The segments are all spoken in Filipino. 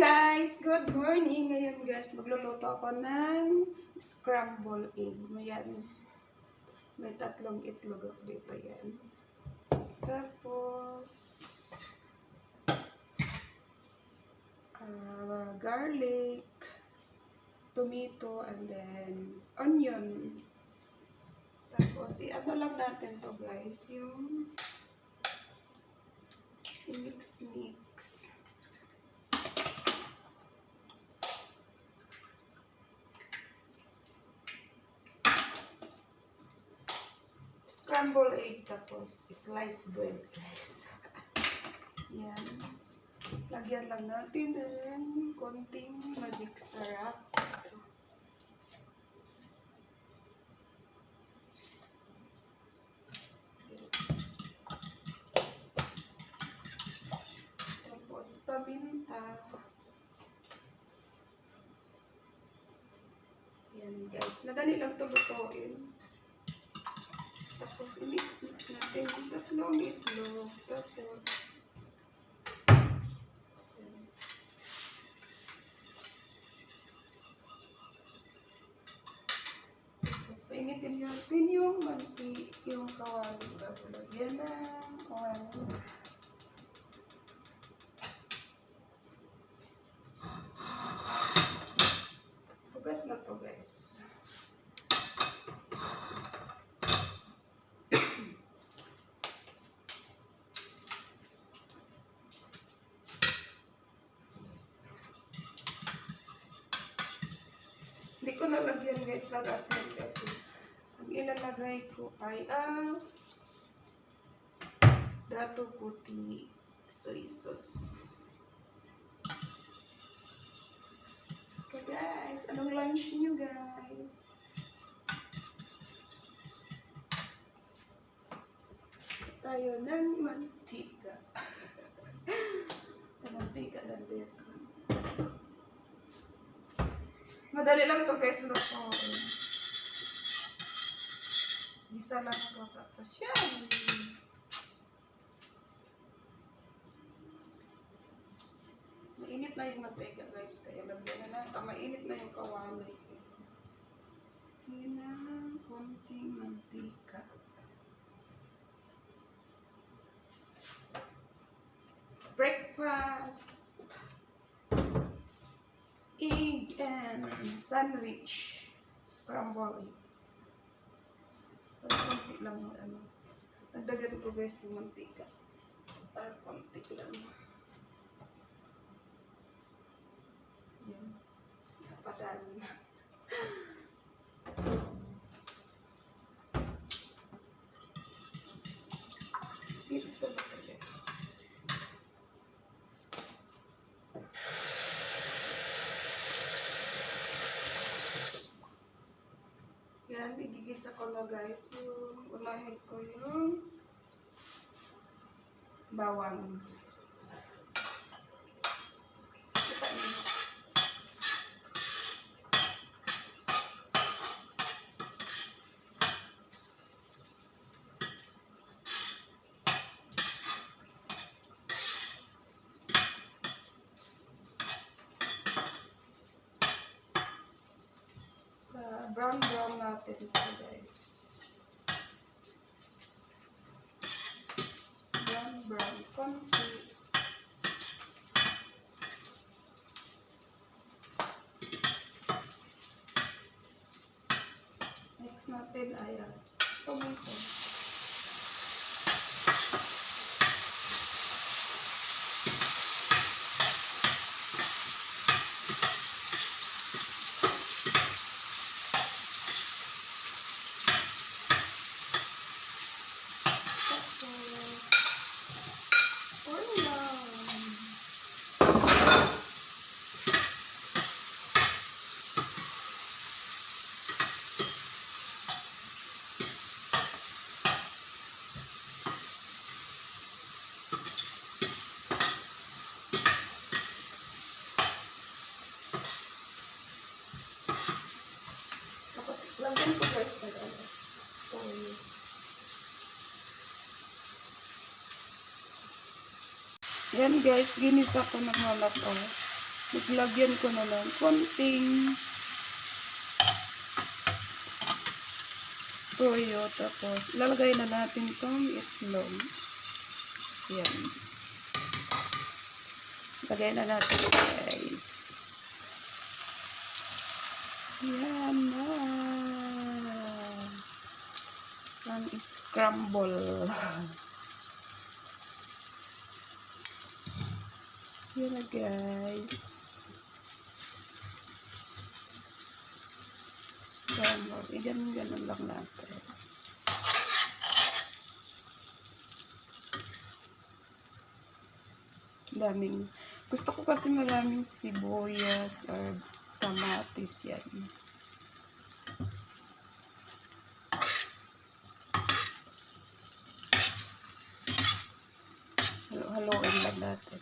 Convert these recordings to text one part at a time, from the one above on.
guys! Good morning! Ngayon guys, magluluto ako ng scramble egg. Ayan. May 3 itlog ako dito yan. Tapos, garlic, tomato, and then onion. Tapos, i-ano lang natin to guys, yung mix. Scramble egg, tapos sliced bread guys. Yan. Lagyan lang natin ng konting magic syrup. Tapos paminta. Yan guys. Madali lang ito lutuin. Tapos i-mix natin yung 3 itlog. Tapos painitin natin yung yung kawali bago lagyan ng oil. Bukas na to guys. Hindi ko nalagyan guys ng asin kasi ang ilalagay ko ay dato puti soy sauce. Okay guys, anong lunch nyo guys? Tayo ng mantika. Mantika lang dito. Madali lang to guys, lutuin. Gisa lang to, tapos yan. Mainit na yung mantika guys, kaya lagyan na lang. Mainit na yung kawali. Tingnan, konting mantika. Breakfast. Egg and sandwich. Scramble egg. Para konti lang yung ano. Nagdagan ko guys ng mantika. Para konti lang. Yan. Padami na. Mix ko na guys. Yan, igigisa ko na guys yung unahin ko yung bawang. Kita niyo. Brown natin ito guys. Brown konti. Next natin ay tomato. Lagyan ko guys na oil. Yan guys, ginisa ko ng halap. Maglagyan ko na lang konting toyo. Tapos, ilalagay na natin tong itlog. Yan. Lagay na natin, guys. Yan na. Ang scramble. Yan na, guys. Scramble. Ganun lang natin. Daming. Gusto ko kasi maraming sibuyas or kamatis yan. Halo-haloin lang natin.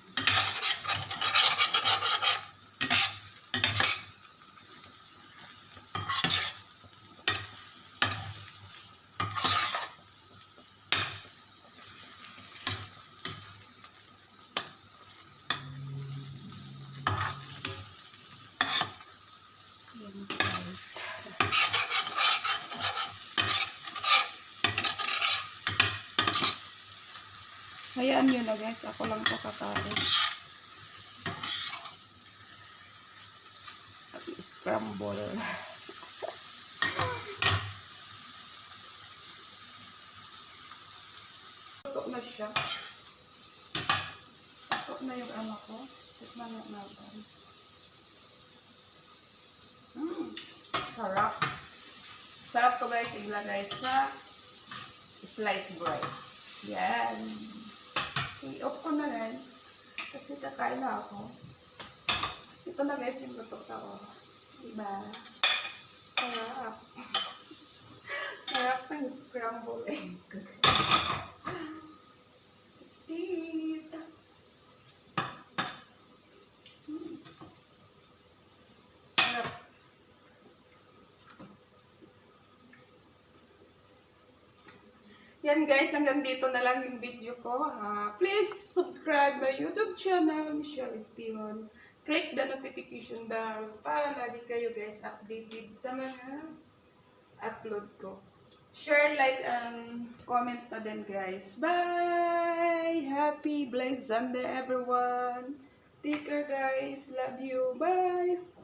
Yan, guys. Hayaan nyo na, guys. Ako lang po kakain. At scramble. Tutok na siya. Tutok na yung ano ko. Tikman na natin. Sarap. Sarap to, guys. Ilagay sa sliced bread. Yan. I-off ko na, guys. Kasi kakain na ako. Ito na, guys, yung luto ko. Diba? Sarap. Sarap ng scramble egg. Let's eat. Sarap. Yan, guys, hanggang dito na lang yung video ko. Please subscribe my YouTube channel, Michelle Espion. Click the notification bell para lagi kayo, guys, updated sa mga upload ko. Share, like, and comment na din, guys. Bye! Happy blessed Sunday, everyone. Take care, guys. Love you. Bye!